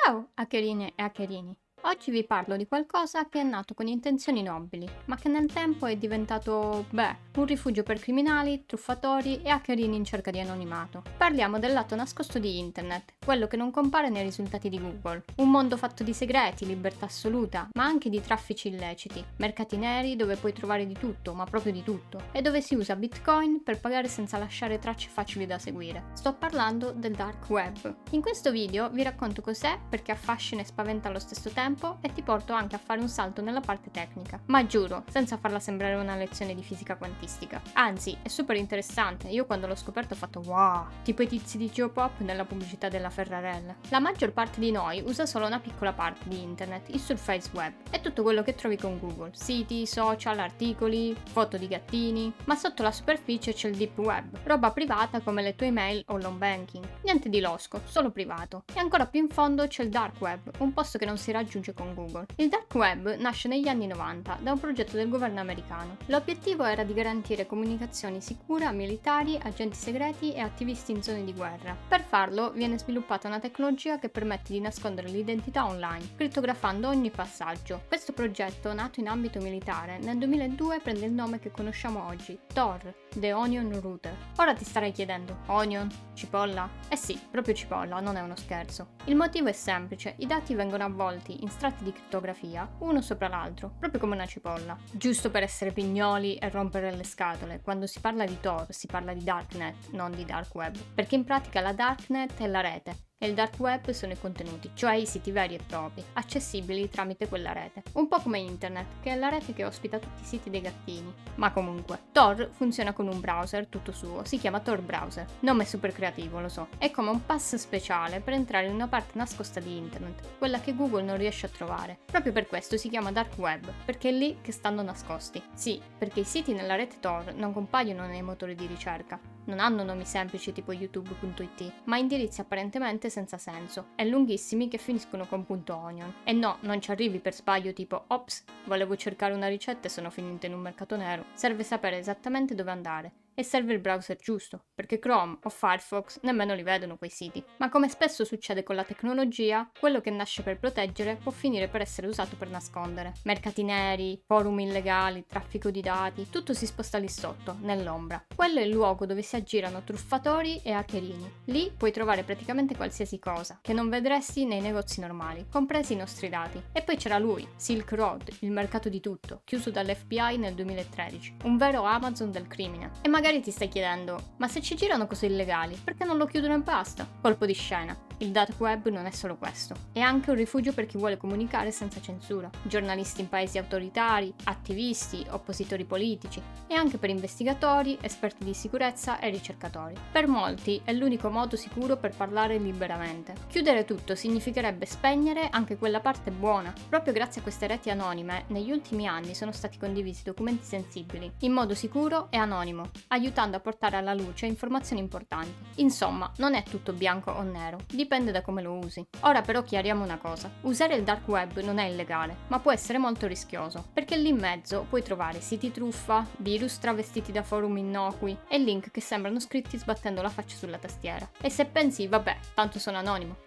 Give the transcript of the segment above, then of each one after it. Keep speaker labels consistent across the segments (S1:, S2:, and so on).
S1: Ciao hackerine e hackerini! Oggi vi parlo di qualcosa che è nato con intenzioni nobili, ma che nel tempo è diventato, un rifugio per criminali, truffatori e hackerini in cerca di anonimato. Parliamo del lato nascosto di Internet, quello che non compare nei risultati di Google. Un mondo fatto di segreti, libertà assoluta, ma anche di traffici illeciti, mercati neri dove puoi trovare di tutto, ma proprio di tutto, e dove si usa Bitcoin per pagare senza lasciare tracce facili da seguire. Sto parlando del Dark Web. In questo video vi racconto cos'è, perché affascina e spaventa allo stesso tempo, e ti porto anche a fare un salto nella parte tecnica, ma giuro, senza farla sembrare una lezione di fisica quantistica. Anzi, è super interessante, io quando l'ho scoperto ho fatto wow, tipo i tizi di Geopop nella pubblicità della Ferrarella. La maggior parte di noi usa solo una piccola parte di internet, il surface web, è tutto quello che trovi con Google, siti, social, articoli, foto di gattini, ma sotto la superficie c'è il deep web, roba privata come le tue email o l'home banking, niente di losco, solo privato. E ancora più in fondo c'è il dark web, un posto che non si raggiunge con Google. Il dark web nasce negli anni 90 da un progetto del governo americano. L'obiettivo era di garantire comunicazioni sicure a militari, agenti segreti e attivisti in zone di guerra. Per farlo viene sviluppata una tecnologia che permette di nascondere l'identità online, crittografando ogni passaggio. Questo progetto, nato in ambito militare, nel 2002 prende il nome che conosciamo oggi, Tor, The Onion Router. Ora ti starai chiedendo, Onion? Cipolla? Eh sì, proprio cipolla, non è uno scherzo. Il motivo è semplice, i dati vengono avvolti in strati di crittografia, uno sopra l'altro, proprio come una cipolla. Giusto per essere pignoli e rompere le scatole, quando si parla di Tor si parla di darknet, non di dark web, perché in pratica la darknet è la rete. E il dark web sono i contenuti, cioè i siti veri e propri, accessibili tramite quella rete. Un po' come internet, che è la rete che ospita tutti i siti dei gattini. Ma comunque, Tor funziona con un browser tutto suo, si chiama Tor Browser. Nome super creativo, lo so. È come un pass speciale per entrare in una parte nascosta di internet, quella che Google non riesce a trovare. Proprio per questo si chiama dark web, perché è lì che stanno nascosti. Sì, perché i siti nella rete Tor non compaiono nei motori di ricerca, non hanno nomi semplici tipo youtube.it, ma indirizzi apparentemente senza senso e lunghissimi che finiscono con .onion. E no, non ci arrivi per sbaglio tipo ops, volevo cercare una ricetta e sono finita in un mercato nero. Serve sapere esattamente dove andare. E serve il browser giusto, perché Chrome o Firefox nemmeno li vedono quei siti. Ma come spesso succede con la tecnologia, quello che nasce per proteggere può finire per essere usato per nascondere. Mercati neri, forum illegali, traffico di dati, tutto si sposta lì sotto, nell'ombra. Quello è il luogo dove si aggirano truffatori e hackerini. Lì puoi trovare praticamente qualsiasi cosa, che non vedresti nei negozi normali, compresi i nostri dati. E poi c'era lui, Silk Road, il mercato di tutto, chiuso dall'FBI nel 2013. Un vero Amazon del crimine. E magari ti stai chiedendo, ma se ci girano cose illegali, perché non lo chiudono e basta? Colpo di scena. Il dark web non è solo questo, è anche un rifugio per chi vuole comunicare senza censura, giornalisti in paesi autoritari, attivisti, oppositori politici e anche per investigatori, esperti di sicurezza e ricercatori. Per molti è l'unico modo sicuro per parlare liberamente. Chiudere tutto significherebbe spegnere anche quella parte buona. Proprio grazie a queste reti anonime, negli ultimi anni sono stati condivisi documenti sensibili, in modo sicuro e anonimo, aiutando a portare alla luce informazioni importanti. Insomma, non è tutto bianco o nero, dipende da come lo usi. Ora però chiariamo una cosa, usare il dark web non è illegale, ma può essere molto rischioso, perché lì in mezzo puoi trovare siti truffa, virus travestiti da forum innocui e link che sembrano scritti sbattendo la faccia sulla tastiera. E se pensi, vabbè, tanto sono anonimo,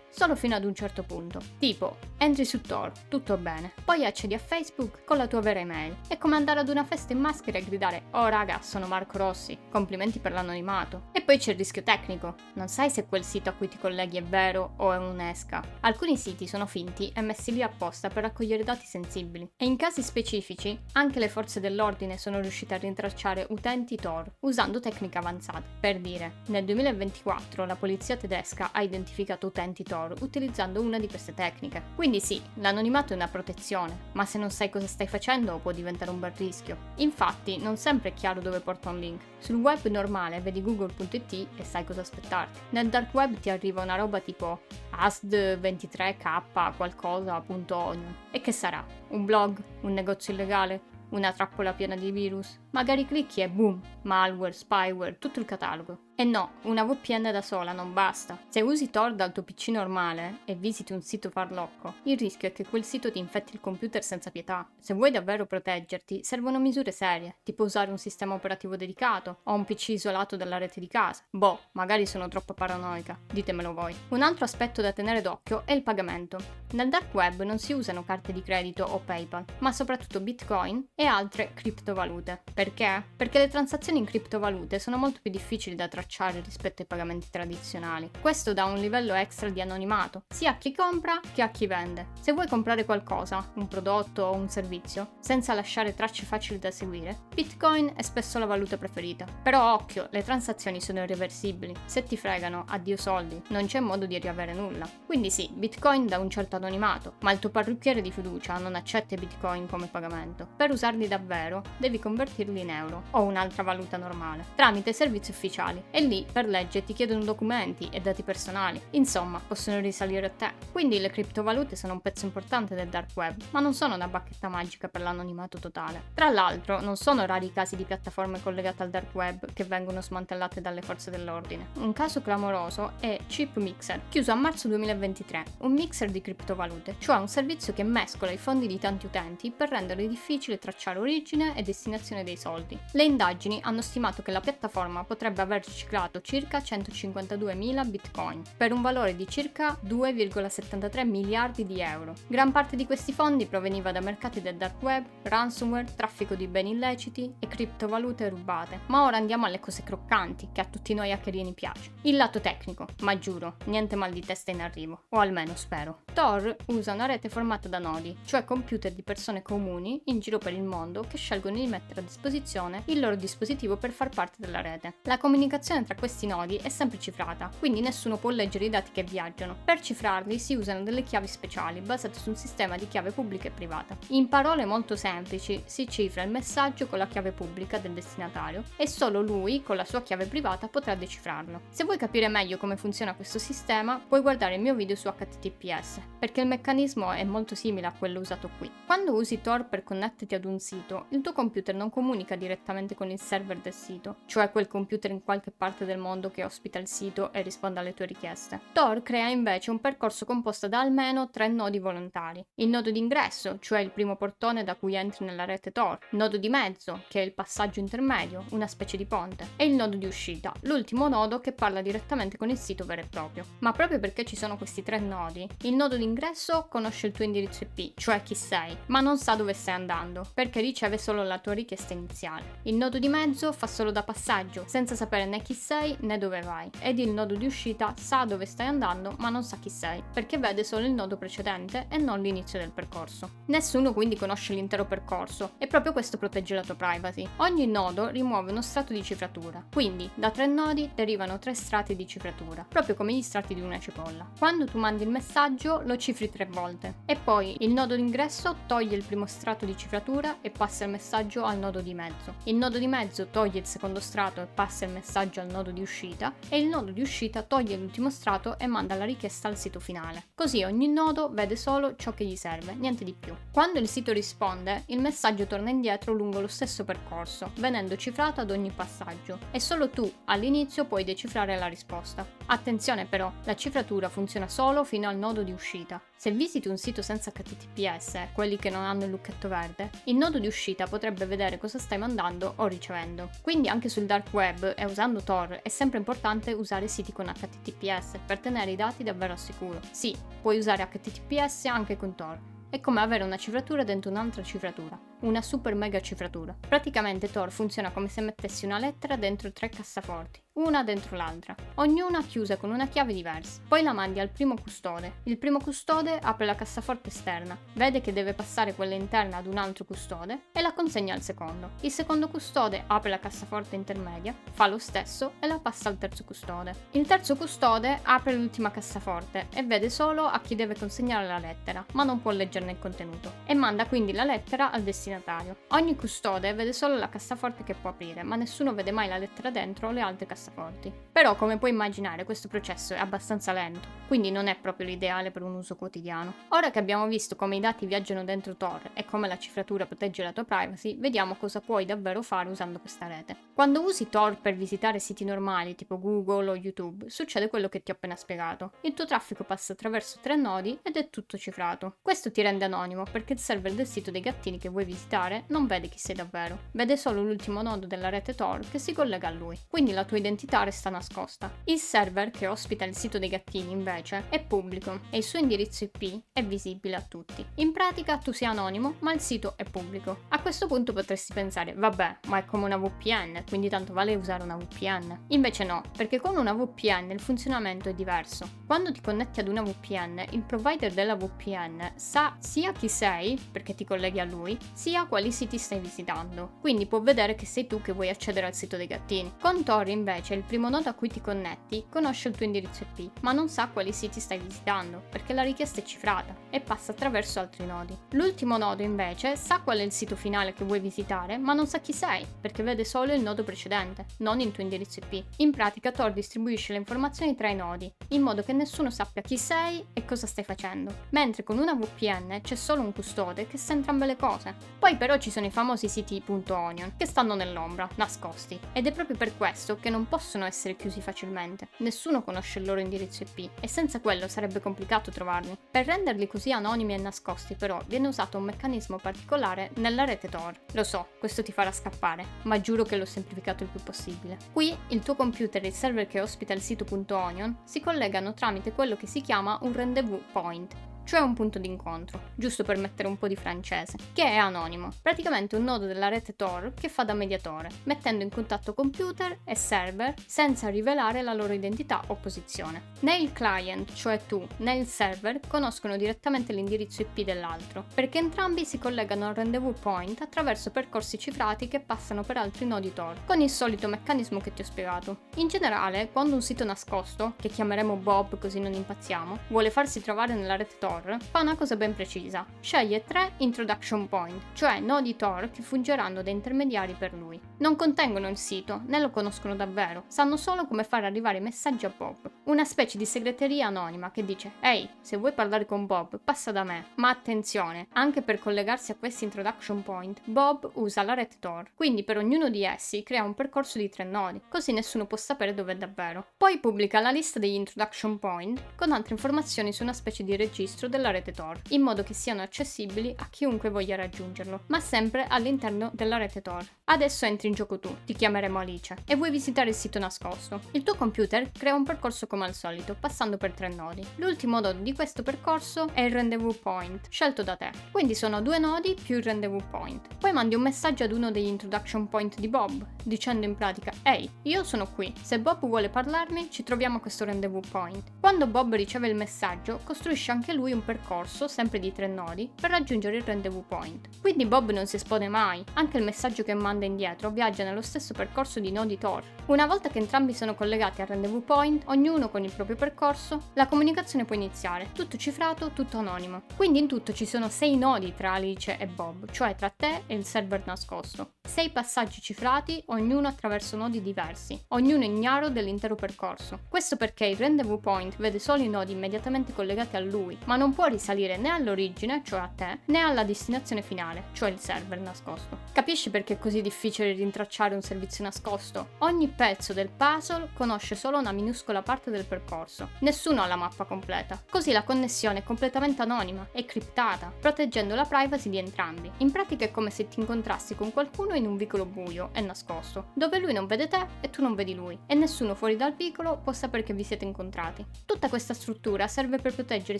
S1: solo fino ad un certo punto. Tipo, entri su Tor, tutto bene, poi accedi a Facebook con la tua vera email. È come andare ad una festa in maschera e gridare "Oh raga, sono Marco Rossi, complimenti per l'anonimato". E poi c'è il rischio tecnico, non sai se quel sito a cui ti colleghi è vero o è un'esca. Alcuni siti sono finti e messi lì apposta per raccogliere dati sensibili. E in casi specifici, anche le forze dell'ordine sono riuscite a rintracciare utenti Tor usando tecniche avanzate. Per dire, nel 2024 la polizia tedesca ha identificato utenti Tor utilizzando una di queste tecniche. Quindi sì, l'anonimato è una protezione, ma se non sai cosa stai facendo può diventare un bel rischio. Infatti, non sempre è chiaro dove porta un link. Sul web normale vedi google.it e sai cosa aspettarti. Nel dark web ti arriva una roba tipo asd23k qualcosa.onion. E che sarà? Un blog? Un negozio illegale? Una trappola piena di virus? Magari clicchi e boom, malware, spyware, tutto il catalogo. E no, una VPN da sola non basta. Se usi Tor dal tuo PC normale e visiti un sito farlocco, il rischio è che quel sito ti infetti il computer senza pietà. Se vuoi davvero proteggerti, servono misure serie, tipo usare un sistema operativo dedicato o un PC isolato dalla rete di casa. Boh, magari sono troppo paranoica, ditemelo voi. Un altro aspetto da tenere d'occhio è il pagamento. Nel dark web non si usano carte di credito o PayPal, ma soprattutto Bitcoin e altre criptovalute. Perché? Perché le transazioni in criptovalute sono molto più difficili da tracciare rispetto ai pagamenti tradizionali. Questo dà un livello extra di anonimato, sia a chi compra che a chi vende. Se vuoi comprare qualcosa, un prodotto o un servizio, senza lasciare tracce facili da seguire, Bitcoin è spesso la valuta preferita. Però occhio, le transazioni sono irreversibili. Se ti fregano, addio soldi, non c'è modo di riavere nulla. Quindi sì, Bitcoin dà un certo anonimato, ma il tuo parrucchiere di fiducia non accetta i Bitcoin come pagamento. Per usarli davvero, devi convertirli in euro o un'altra valuta normale, tramite servizi ufficiali. E lì, per legge, ti chiedono documenti e dati personali. Insomma, possono risalire a te. Quindi le criptovalute sono un pezzo importante del dark web, ma non sono una bacchetta magica per l'anonimato totale. Tra l'altro, non sono rari i casi di piattaforme collegate al dark web che vengono smantellate dalle forze dell'ordine. Un caso clamoroso è Chip Mixer, chiuso a marzo 2023, un mixer di criptovalute, cioè un servizio che mescola i fondi di tanti utenti per rendere difficile tracciare origine e destinazione dei soldi. Le indagini hanno stimato che la piattaforma potrebbe aver riciclato circa 152.000 bitcoin, per un valore di circa 2,73 miliardi di euro. Gran parte di questi fondi proveniva da mercati del dark web, ransomware, traffico di beni illeciti e criptovalute rubate. Ma ora andiamo alle cose croccanti, che a tutti noi hackerini piace. Il lato tecnico, ma giuro, niente mal di testa in arrivo, o almeno spero. Tor usa una rete formata da nodi, cioè computer di persone comuni in giro per il mondo che scelgono di mettere a disposizione il loro dispositivo per far parte della rete. La comunicazione tra questi nodi è sempre cifrata, quindi nessuno può leggere i dati che viaggiano. Per cifrarli si usano delle chiavi speciali basate su un sistema di chiave pubblica e privata. In parole molto semplici, si cifra il messaggio con la chiave pubblica del destinatario e solo lui, con la sua chiave privata, potrà decifrarlo. Se vuoi capire meglio come funziona questo sistema, puoi guardare il mio video su HTTPS, perché il meccanismo è molto simile a quello usato qui. Quando usi Tor per connetterti ad un sito, il tuo computer non comunica direttamente con il server del sito, cioè quel computer in qualche parte del mondo che ospita il sito e risponde alle tue richieste. Tor crea invece un percorso composto da almeno 3 nodi volontari. Il nodo d'ingresso, cioè il primo portone da cui entri nella rete Tor, il nodo di mezzo, che è il passaggio intermedio, una specie di ponte, e il nodo di uscita, l'ultimo nodo che parla direttamente con il sito vero e proprio. Ma proprio perché ci sono questi 3 nodi, il nodo d'ingresso conosce il tuo indirizzo IP, cioè chi sei, ma non sa dove stai andando, perché riceve solo la tua richiesta iniziale. Il nodo di mezzo fa solo da passaggio, senza sapere né chi sei né dove vai, ed il nodo di uscita sa dove stai andando ma non sa chi sei, perché vede solo il nodo precedente e non l'inizio del percorso. Nessuno quindi conosce l'intero percorso e proprio questo protegge la tua privacy. Ogni nodo rimuove uno strato di cifratura, quindi da 3 nodi derivano 3 strati di cifratura, proprio come gli strati di una cipolla. Quando tu mandi il messaggio lo cifri 3 volte e poi il nodo d'ingresso toglie il primo strato di cifratura e passa il messaggio al nodo di mezzo. Il nodo di mezzo toglie il secondo strato e passa il messaggio al nodo di uscita e il nodo di uscita toglie l'ultimo strato e manda la richiesta al sito finale. Così ogni nodo vede solo ciò che gli serve, niente di più. Quando il sito risponde, il messaggio torna indietro lungo lo stesso percorso, venendo cifrato ad ogni passaggio e solo tu all'inizio puoi decifrare la risposta. Attenzione però, la cifratura funziona solo fino al nodo di uscita. Se visiti un sito senza HTTPS, quelli che non hanno il lucchetto verde, il nodo di uscita potrebbe vedere cosa stai mandando o ricevendo. Quindi anche sul dark web e usando Tor è sempre importante usare siti con HTTPS per tenere i dati davvero al sicuro. Sì, puoi usare HTTPS anche con Tor. È come avere una cifratura dentro un'altra cifratura, una super mega cifratura. Praticamente Tor funziona come se mettessi una lettera dentro 3 cassaforti, una dentro l'altra, ognuna chiusa con una chiave diversa. Poi la mandi al primo custode. Il primo custode apre la cassaforte esterna, vede che deve passare quella interna ad un altro custode e la consegna al secondo. Il secondo custode apre la cassaforte intermedia, fa lo stesso e la passa al terzo custode. Il terzo custode apre l'ultima cassaforte e vede solo a chi deve consegnare la lettera, ma non può leggerne il contenuto, e manda quindi la lettera al destinatario. destinatario. Ogni custode vede solo la cassaforte che può aprire, ma nessuno vede mai la lettera dentro o le altre cassaforti. Però, come puoi immaginare, questo processo è abbastanza lento, quindi non è proprio l'ideale per un uso quotidiano. Ora che abbiamo visto come i dati viaggiano dentro Tor e come la cifratura protegge la tua privacy, vediamo cosa puoi davvero fare usando questa rete. Quando usi Tor per visitare siti normali tipo Google o YouTube, succede quello che ti ho appena spiegato. Il tuo traffico passa attraverso 3 nodi ed è tutto cifrato. Questo ti rende anonimo perché il server del sito dei gattini che vuoi visitare non vede chi sei davvero, vede solo l'ultimo nodo della rete Tor che si collega a lui, quindi la tua identità resta nascosta. Il server che ospita il sito dei gattini invece è pubblico e il suo indirizzo IP è visibile a tutti. In pratica tu sei anonimo ma il sito è pubblico. A questo punto potresti pensare, vabbè, ma è come una VPN, quindi tanto vale usare una VPN. Invece no, perché con una VPN il funzionamento è diverso. Quando ti connetti ad una VPN, il provider della VPN sa sia chi sei, perché ti colleghi a lui, sia quali siti stai visitando. Quindi può vedere che sei tu che vuoi accedere al sito dei gattini. Con Tor invece il primo nodo a cui ti connetti conosce il tuo indirizzo IP, ma non sa quali siti stai visitando, perché la richiesta è cifrata e passa attraverso altri nodi. L'ultimo nodo invece sa qual è il sito finale che vuoi visitare, ma non sa chi sei, perché vede solo il nodo precedente, non il tuo indirizzo IP. In pratica Tor distribuisce le informazioni tra i nodi, in modo che nessuno sappia chi sei e cosa stai facendo, mentre con una VPN c'è solo un custode che sa entrambe le cose. Poi però ci sono i famosi siti .onion, che stanno nell'ombra, nascosti, ed è proprio per questo che non possono essere chiusi facilmente. Nessuno conosce il loro indirizzo IP e senza quello sarebbe complicato trovarli. Per renderli così anonimi e nascosti però viene usato un meccanismo particolare nella rete Tor. Lo so, questo ti farà scappare, ma giuro che l'ho semplificato il più possibile. Qui il tuo computer e il server che ospita il sito .onion si collegano tramite quello che si chiama un rendezvous point, cioè un punto d'incontro, giusto per mettere un po' di francese, che è anonimo, praticamente un nodo della rete Tor che fa da mediatore, mettendo in contatto computer e server senza rivelare la loro identità o posizione. Né il client, cioè tu, né il server conoscono direttamente l'indirizzo IP dell'altro, perché entrambi si collegano al rendezvous point attraverso percorsi cifrati che passano per altri nodi Tor, con il solito meccanismo che ti ho spiegato. In generale, quando un sito nascosto, che chiameremo Bob così non impazziamo, vuole farsi trovare nella rete Tor, fa una cosa ben precisa. Sceglie 3 introduction point, cioè nodi Tor che fungeranno da intermediari per lui. Non contengono il sito, né lo conoscono davvero, sanno solo come far arrivare i messaggi a Bob. Una specie di segreteria anonima che dice: ehi, se vuoi parlare con Bob, passa da me. Ma attenzione, anche per collegarsi a questi introduction point, Bob usa la rete Tor, quindi per ognuno di essi crea un percorso di 3 nodi, così nessuno può sapere dove è davvero. Poi pubblica la lista degli introduction point con altre informazioni su una specie di registro della rete Tor, in modo che siano accessibili a chiunque voglia raggiungerlo, ma sempre all'interno della rete Tor. Adesso entri in gioco tu, ti chiameremo Alice, e vuoi visitare il sito nascosto. Il tuo computer crea un percorso come al solito, passando per 3 nodi. L'ultimo nodo di questo percorso è il rendezvous point, scelto da te. Quindi sono 2 nodi più il rendezvous point. Poi mandi un messaggio ad uno degli introduction point di Bob, dicendo in pratica: ehi, io sono qui, se Bob vuole parlarmi ci troviamo a questo rendezvous point. Quando Bob riceve il messaggio, costruisce anche lui un percorso, sempre di 3 nodi, per raggiungere il rendezvous point. Quindi Bob non si espone mai, anche il messaggio che manda indietro viaggia nello stesso percorso di nodi Tor. Una volta che entrambi sono collegati al rendezvous point, ognuno con il proprio percorso, la comunicazione può iniziare, tutto cifrato, tutto anonimo. Quindi in tutto ci sono 6 nodi tra Alice e Bob, cioè tra te e il server nascosto. 6 passaggi cifrati, ognuno attraverso nodi diversi, ognuno ignaro dell'intero percorso. Questo perché il rendezvous point vede solo i nodi immediatamente collegati a lui, ma non può risalire né all'origine, cioè a te, né alla destinazione finale, cioè il server nascosto. Capisci perché è così difficile rintracciare un servizio nascosto? Ogni pezzo del puzzle conosce solo una minuscola parte del percorso. Nessuno ha la mappa completa. Così la connessione è completamente anonima e criptata, proteggendo la privacy di entrambi. In pratica è come se ti incontrassi con qualcuno in un vicolo buio e nascosto, dove lui non vede te e tu non vedi lui, e nessuno fuori dal vicolo può sapere che vi siete incontrati. Tutta questa struttura serve per proteggere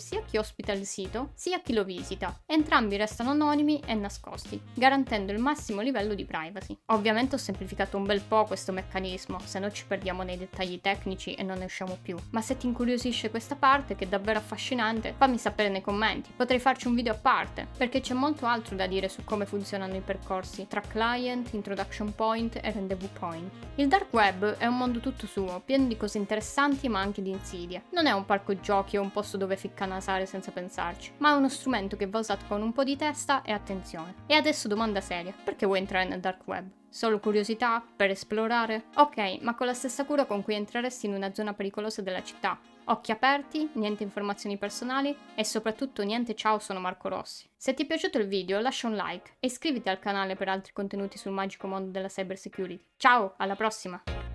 S1: sia chi ospita il sito, sia chi lo visita. Entrambi restano anonimi e nascosti, garantendo il massimo livello di privacy. Ovviamente ho semplificato un bel po' questo meccanismo, se no ci perdiamo nei dettagli tecnici e non ne usciamo più. Ma se ti incuriosisce questa parte, che è davvero affascinante, fammi sapere nei commenti. Potrei farci un video a parte, perché c'è molto altro da dire su come funzionano i percorsi tra client Client, Introduction Point e Rendezvous Point. Il dark web è un mondo tutto suo, pieno di cose interessanti ma anche di insidie. Non è un parco giochi o un posto dove ficcanasare senza pensarci, ma è uno strumento che va usato con un po' di testa e attenzione. E adesso domanda seria, perché vuoi entrare nel dark web? Solo curiosità? Per esplorare? Ok, ma con la stessa cura con cui entreresti in una zona pericolosa della città. Occhi aperti, niente informazioni personali e soprattutto niente ciao sono Marco Rossi. Se ti è piaciuto il video lascia un like e iscriviti al canale per altri contenuti sul magico mondo della cybersecurity. Ciao, alla prossima!